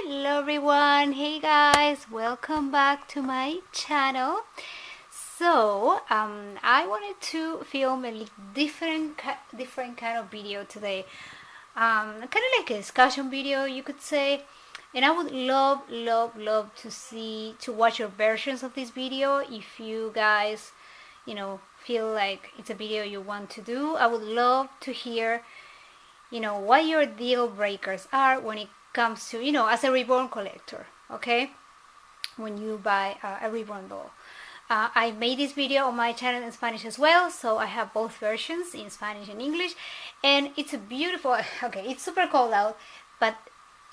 Hello everyone, hey guys, welcome back to my channel. I wanted to film a different kind of video today, kind of like a discussion video, you could say. And I would love to watch your versions of this video. If you guys, feel like it's a video you want to do, I would love to hear what your deal breakers are when it comes to, as a reborn collector, okay? When you buy a reborn doll. I made this video on my channel in Spanish as well, so I have both versions in Spanish and English. And it's a beautiful, okay, it's super cold out, but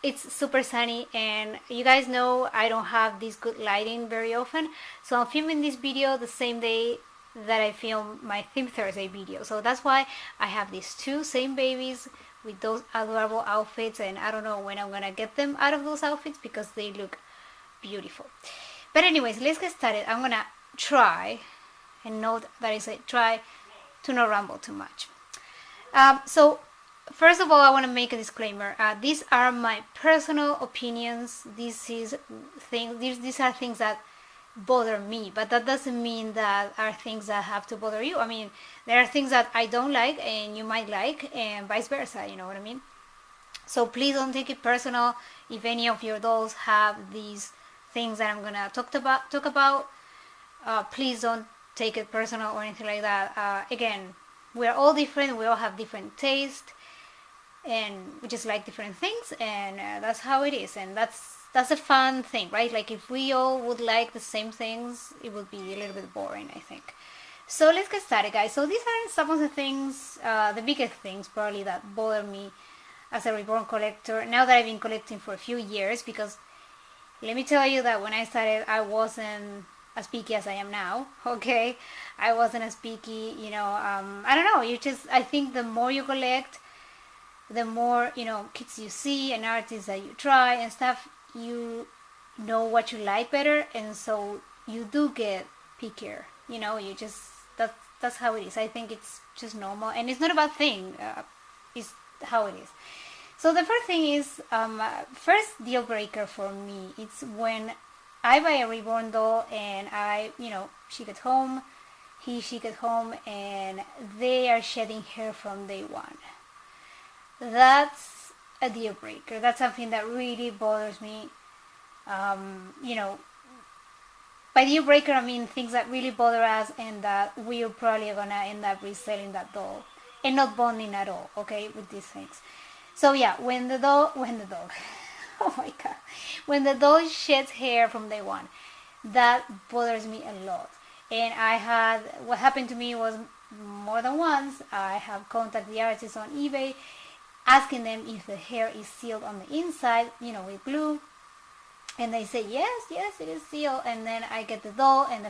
it's super sunny, and you guys know I don't have this good lighting very often, so I'm filming this video the same day that I film my Theme Thursday video. So that's why I have these two same babies with those adorable outfits, and I don't know when I'm gonna get them out of those outfits because they look beautiful. But anyways, let's get started. I'm gonna try, and note that I say try, to not ramble too much. So first of all, I want to make a disclaimer. These are my personal opinions. These are things that bother me, but that doesn't mean that are things that have to bother you. I mean, there are things that I don't like and you might like, and vice versa, you know what I mean? So please don't take it personal if any of your dolls have these things that I'm gonna talk about. Please don't take it personal or anything like that. Again, we're all different, we all have different taste, and we just like different things, and that's how it is, and that's a fun thing, right? Like if we all would like the same things, it would be a little bit boring, I think. So let's get started, guys. So these are some of the things, the biggest things probably that bother me as a reborn collector, now that I've been collecting for a few years, because let me tell you that when I started, I wasn't as picky as I am now, okay? I wasn't as picky, I don't know, I think the more you collect, the more, kids you see and artists that you try and stuff, you know what you like better, and so you do get pickier, you just, that's how it is. I think it's just normal, and it's not a bad thing, it's how it is. So the first thing is, first deal breaker for me, it's when I buy a reborn doll and she gets home, she gets home, and they are shedding hair from day one. That's a deal breaker. That's something that really bothers me. By deal breaker, I mean things that really bother us and that we're probably gonna end up reselling that doll and not bonding at all, okay, with these things. So yeah, when the dog, oh my god, when the dog sheds hair from day one, that bothers me a lot. And what happened to me was more than once, I have contacted the artists on eBay, asking them if the hair is sealed on the inside, with glue. And they say, yes, it is sealed. And then I get the doll, and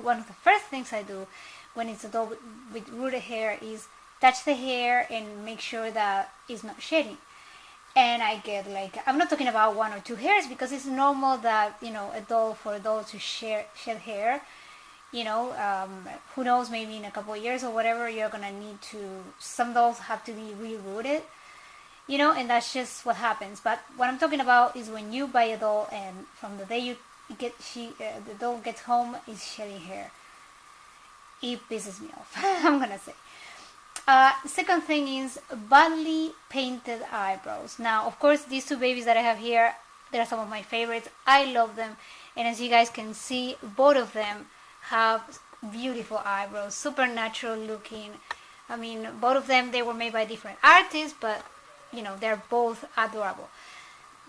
one of the first things I do when it's a doll with rooted hair is touch the hair and make sure that it's not shedding. And I get I'm not talking about one or two hairs, because it's normal that, for a doll to shed hair. Who knows, maybe in a couple of years or whatever, you're gonna need some dolls have to be re-rooted, and that's just what happens. But what I'm talking about is when you buy a doll and from the day the doll gets home, is shedding hair. It pisses me off, I'm gonna say. Second thing is badly painted eyebrows. Now, of course, these two babies that I have here, they're some of my favorites. I love them, and as you guys can see, both of them have beautiful eyebrows, super natural looking. I mean, both of them, they were made by different artists, but they're both adorable.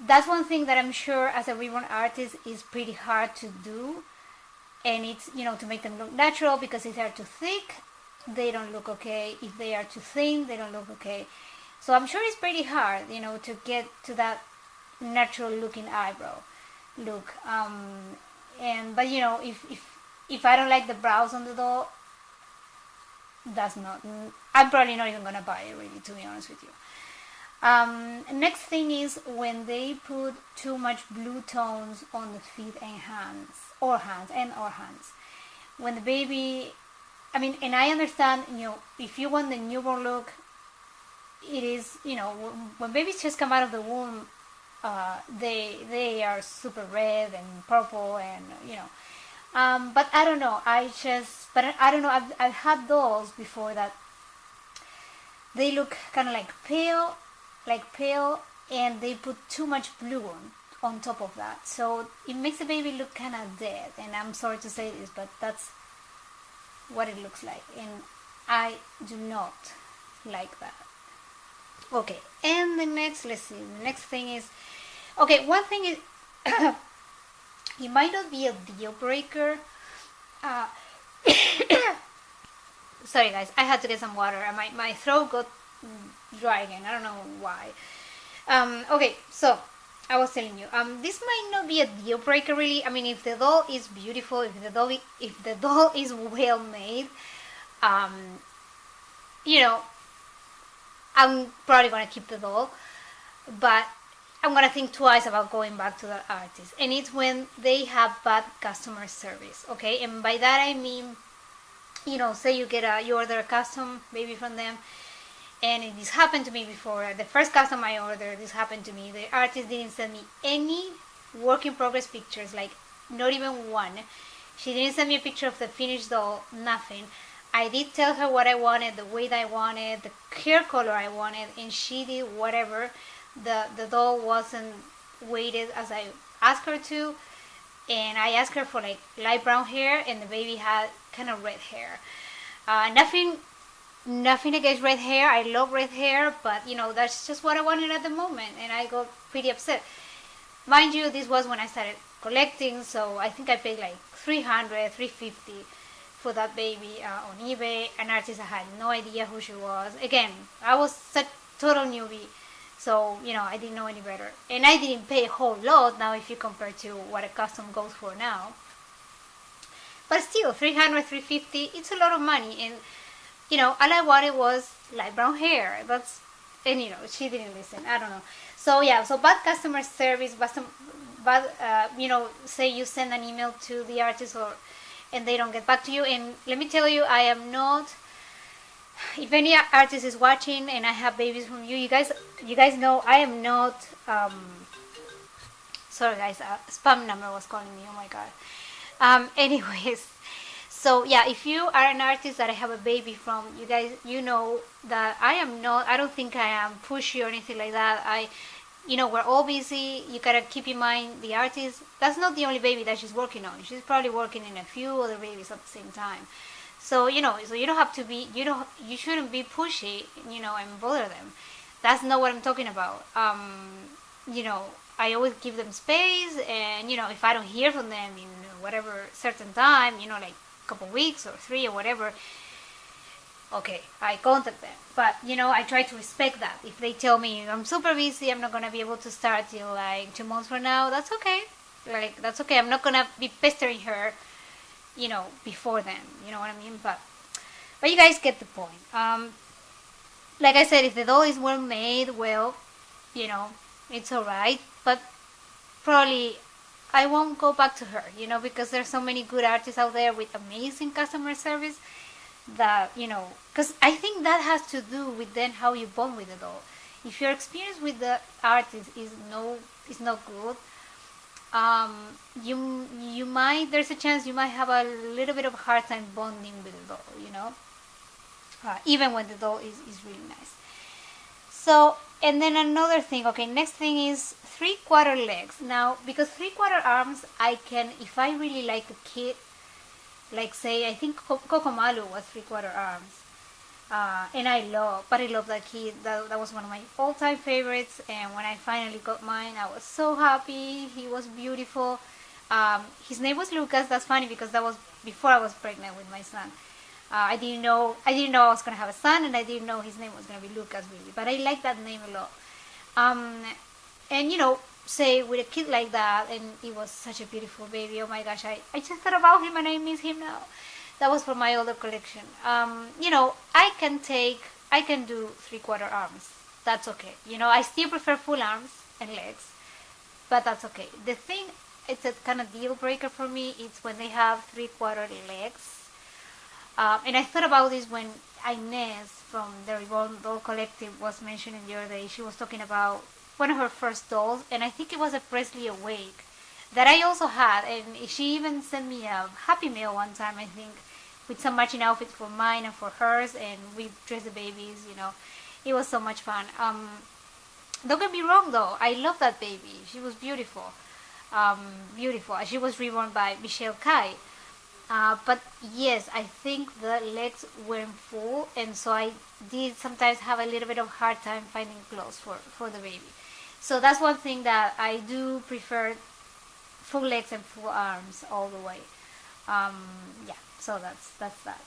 That's one thing that I'm sure as a reborn artist is pretty hard to do, and it's to make them look natural, because if they're too thick, they don't look okay. If they are too thin, they don't look okay. So I'm sure it's pretty hard, to get to that natural looking eyebrow look. But if I don't like the brows on the doll, I'm probably not even gonna buy it, really, to be honest with you. Next thing is when they put too much blue tones on the feet and hands. When the baby, and I understand, if you want the newborn look, it is, when babies just come out of the womb, they are super red and purple, and but I don't know. I don't know. I've had dolls before that they look kind of like pale, and they put too much blue on top of that, so it makes the baby look kind of dead. And I'm sorry to say this, but that's what it looks like, and I do not like that. Okay, and let's see. The next thing is, okay, one thing is, it might not be a deal breaker. Uh, Sorry, guys, I had to get some water, and my throat got dry again. I don't know why. Okay, so I was telling you, this might not be a deal breaker, really. I mean, if the doll is beautiful, if the doll is well made, um, you know, I'm probably gonna keep the doll, but I'm gonna think twice about going back to the artist. And it's when they have bad customer service, okay? And by that I mean, say you order a custom baby from them, and this happened to me before. The first custom I ordered, this happened to me. The artist didn't send me any work in progress pictures, like not even one. She didn't send me a picture of the finished doll, nothing. I did tell her what I wanted, the weight I wanted, the hair color I wanted, and she did whatever. The doll wasn't weighted as I asked her to, and I asked her for like light brown hair, and the baby had kind of red hair. Nothing against red hair. I love red hair, but that's just what I wanted at the moment, and I got pretty upset. Mind you, this was when I started collecting, so I think I paid like $300, $350 for that baby on eBay. An artist I had no idea who she was. Again, I was such total newbie, so I didn't know any better, and I didn't pay a whole lot now if you compare to what a custom goes for now. But still, $300, $350, it's a lot of money, and all I wanted was light brown hair. And she didn't listen. I don't know. So yeah, so bad customer service, say you send an email to the artist and they don't get back to you. And let me tell you, I am not. If any artist is watching and I have babies from you guys know I am not. Sorry guys, a spam number was calling me. Oh my god. Anyways. So yeah, if you are an artist that I have a baby from, you guys, know that I don't think I am pushy or anything like that. We're all busy. You gotta keep in mind the artist, that's not the only baby that she's working on. She's probably working in a few other babies at the same time. So, so you don't have to be, you shouldn't be pushy, and bother them. That's not what I'm talking about. I always give them space, and, if I don't hear from them in whatever certain time, like couple weeks or 3 or whatever, okay, I contact them. But I try to respect that. If they tell me I'm super busy, I'm not gonna be able to start till like 2 months from now, that's okay. Like, that's okay. I'm not gonna be pestering her before then, you know what I mean? But you guys get the point. Like I said, if the doll is well made, well, it's alright, but probably I won't go back to her, because there's so many good artists out there with amazing customer service that, because I think that has to do with then how you bond with the doll. If your experience with the artist is not good, there's a chance you might have a little bit of a hard time bonding with the doll, even when the doll is really nice. So, and then another thing, okay, next thing is 3/4 legs. Now, because 3/4 arms, I can, if I really like a kid, like say, I think Kokomalu was 3/4 arms. And I love that kid. That was one of my all-time favorites. And when I finally got mine, I was so happy. He was beautiful. His name was Lucas. That's funny because that was before I was pregnant with my son. I didn't know I was gonna have a son, and I didn't know his name was gonna be Lucas really. But I like that name a lot. And say with a kid like that, and it was such a beautiful baby. Oh my gosh, I just thought about him and I miss him now. That was for my older collection. I can do 3/4 arms. That's okay. I still prefer full arms and legs, but that's okay. The thing, it's a kind of deal breaker for me. It's when they have 3/4 legs. And I thought about this when Inez from the Reborn Doll Collective was mentioning the other day. She was talking about one of her first dolls, and I think it was a Presley Awake that I also had, and she even sent me a Happy Meal one time, I think, with some matching outfits for mine and for hers, and we dressed the babies, you know. It was so much fun. Don't get me wrong though, I love that baby. She was beautiful. Beautiful. She was reborn by Michelle Kai. But yes, I think the legs weren't full, and so I did sometimes have a little bit of hard time finding clothes for the baby. So that's one thing that I do prefer, full legs and full arms all the way. Yeah, so that's that.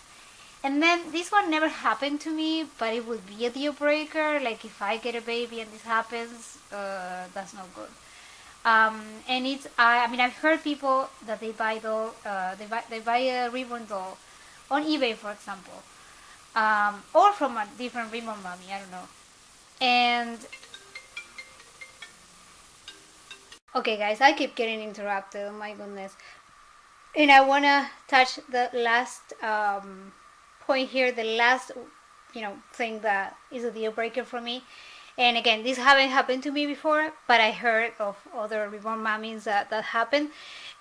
And then this one never happened to me, but it would be a deal breaker. Like if I get a baby and this happens, that's not good. And it's I mean I've heard people that they buy they buy a reborn doll on eBay, for example, or from a different reborn mommy. I don't know. And okay, guys, I keep getting interrupted. Oh my goodness. And I wanna touch the last point here, the last thing that is a deal breaker for me. And again, this haven't happened to me before, but I heard of other reborn mommies that happened.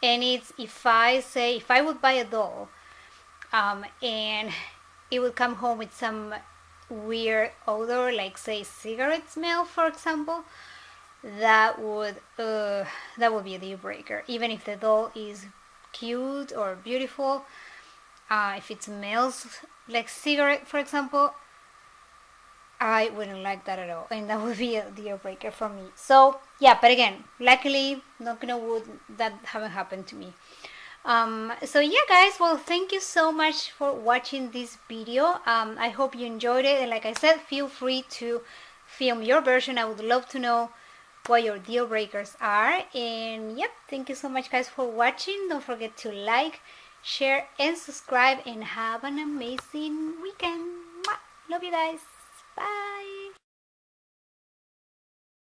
And it's if I would buy a doll, and it would come home with some weird odor, like say cigarette smell, for example, that would be a deal breaker. Even if the doll is cute or beautiful, if it smells like cigarette, for example, I wouldn't like that at all, and that would be a deal breaker for me. So yeah, but again, luckily, knock on wood, that haven't happened to me. So yeah, guys, well, thank you so much for watching this video. I hope you enjoyed it, and like I said, feel free to film your version. I would love to know what your deal breakers are. And yep, thank you so much, guys, for watching. Don't forget to like, share, and subscribe, and have an amazing weekend. Mwah! Love you guys. Bye.